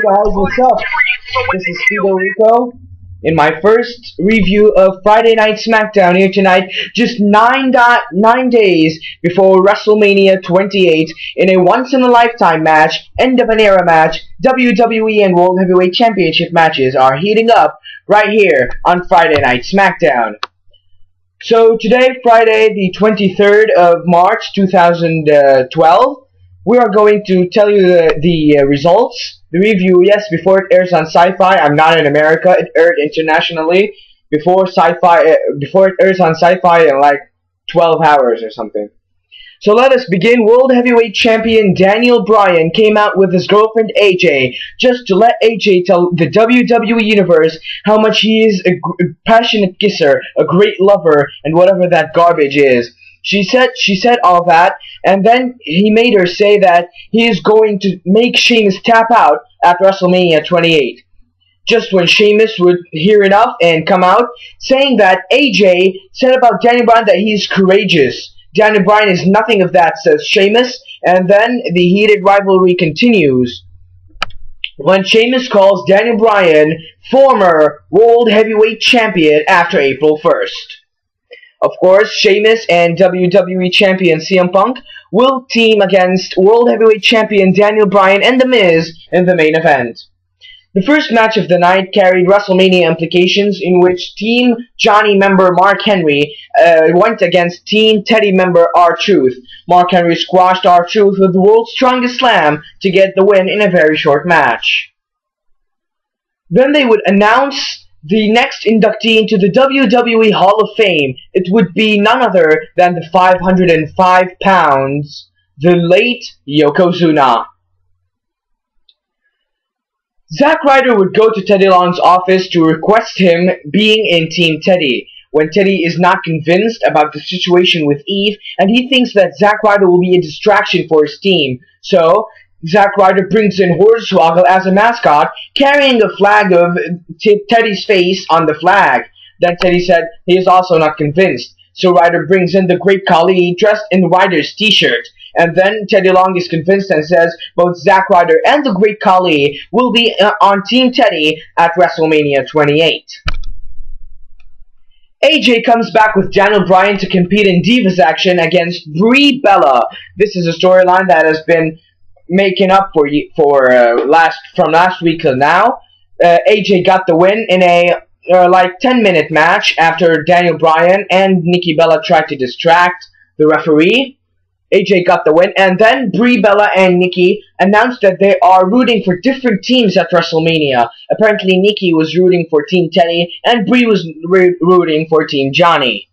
guys, what's up? This is Rico in my first review of Friday Night Smackdown here tonight, just 9 days before WrestleMania 28, in a once-in-a-lifetime match, end-of-an-era match. WWE and World Heavyweight Championship matches are heating up right here on Friday Night Smackdown. So today, Friday the 23rd of March 2012, we are going to tell you the results, the review. Yes, before it airs on Syfy. I'm not in America. It aired internationally before Syfy. Before it airs on Syfy in like 12 hours or something. So let us begin. World Heavyweight Champion Daniel Bryan came out with his girlfriend AJ just to let AJ tell the WWE Universe how much he is a passionate kisser, a great lover, and whatever that garbage is. She said all that, and then he made her say that he is going to make Sheamus tap out at WrestleMania 28. Just when Sheamus would hear enough and come out, saying that AJ said about Daniel Bryan that he is courageous. Daniel Bryan is nothing of that, says Sheamus, and then the heated rivalry continues when Sheamus calls Daniel Bryan former World Heavyweight Champion after April 1st. Of course, Sheamus and WWE Champion CM Punk will team against World Heavyweight Champion Daniel Bryan and The Miz in the main event. The first match of the night carried WrestleMania implications, in which Team Johnny member Mark Henry went against Team Teddy member R-Truth. Mark Henry squashed R-Truth with the world's strongest slam to get the win in a very short match. Then they would announce the next inductee into the WWE Hall of Fame. It would be none other than the 505 pounds, the late Yokozuna. Zack Ryder would go to Teddy Long's office to request him being in Team Teddy, when Teddy is not convinced about the situation with Eve, and he thinks that Zack Ryder will be a distraction for his team. So Zack Ryder brings in Hornswoggle as a mascot, carrying a flag of Teddy's face on the flag. Then Teddy said he is also not convinced, so Ryder brings in the Great Khali dressed in Ryder's t-shirt. And then Teddy Long is convinced and says both Zack Ryder and the Great Khali will be on Team Teddy at WrestleMania 28. AJ comes back with Daniel Bryan to compete in Divas action against Brie Bella. This is a storyline that has been making up from last week till now. AJ got the win in a like 10-minute match after Daniel Bryan and Nikki Bella tried to distract the referee. AJ got the win, and then Brie Bella and Nikki announced that they are rooting for different teams at WrestleMania. Apparently Nikki was rooting for Team Teddy and Brie was rooting for Team Johnny.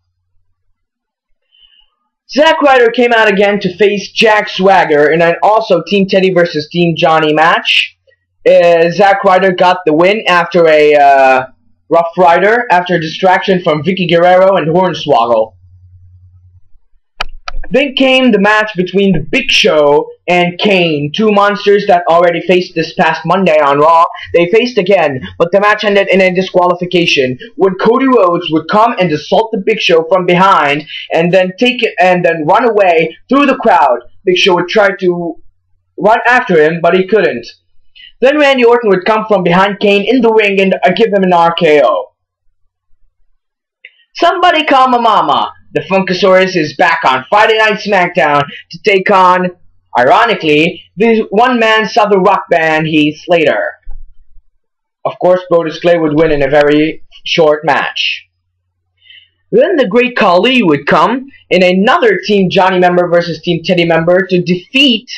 Zack Ryder came out again to face Jack Swagger in an also Team Teddy versus Team Johnny match. Zack Ryder got the win after a Rough Rider after a distraction from Vicky Guerrero and Hornswoggle. Then came the match between The Big Show and Kane, two monsters that already faced this past Monday on Raw. They faced again, but the match ended in a disqualification when Cody Rhodes would come and assault The Big Show from behind and then run away through the crowd. Big Show would try to run after him, but he couldn't. Then Randy Orton would come from behind Kane in the ring and give him an RKO. Somebody call my mama. The Funkasaurus is back on Friday Night Smackdown to take on, ironically, the one-man Southern rock band Heath Slater. Of course, Brodus Clay would win in a very short match. Then the Great Khali would come in another Team Johnny member versus Team Teddy member to defeat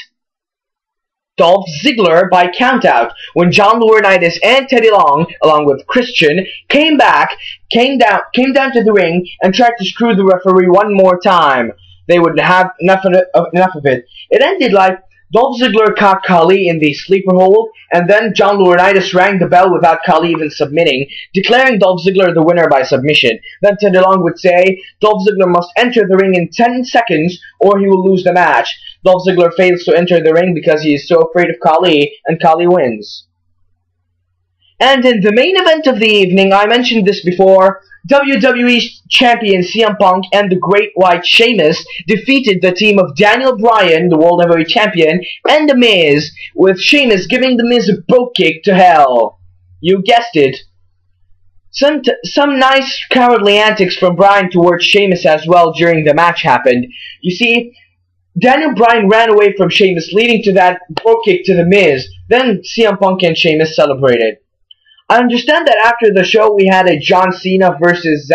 Dolph Ziggler by countout when John Laurinaitis and Teddy Long, along with Christian, came down to the ring and tried to screw the referee one more time. They would have enough of it. It ended like Dolph Ziggler caught Khali in the sleeper hold, and then John Laurinaitis rang the bell without Khali even submitting, declaring Dolph Ziggler the winner by submission. Then Teddy Long would say Dolph Ziggler must enter the ring in 10 seconds or he will lose the match. Dolph Ziggler fails to enter the ring because he is so afraid of Khali, and Khali wins. And in the main event of the evening, I mentioned this before, WWE Champion CM Punk and the Great White Sheamus defeated the team of Daniel Bryan, the World Heavyweight Champion, and The Miz, with Sheamus giving The Miz a boat kick to hell. You guessed it. Some nice cowardly antics from Bryan towards Sheamus as well during the match happened. You see, Daniel Bryan ran away from Sheamus, leading to that boat kick to The Miz. Then CM Punk and Sheamus celebrated. I understand that after the show we had a John Cena versus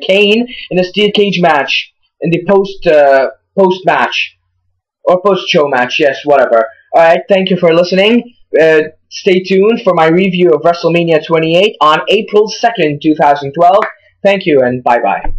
Kane in a steel cage match in the post match or post show match. Yes, whatever. All right, thank you for listening. Stay tuned for my review of WrestleMania 28 on April 2nd, 2012. Thank you and bye bye.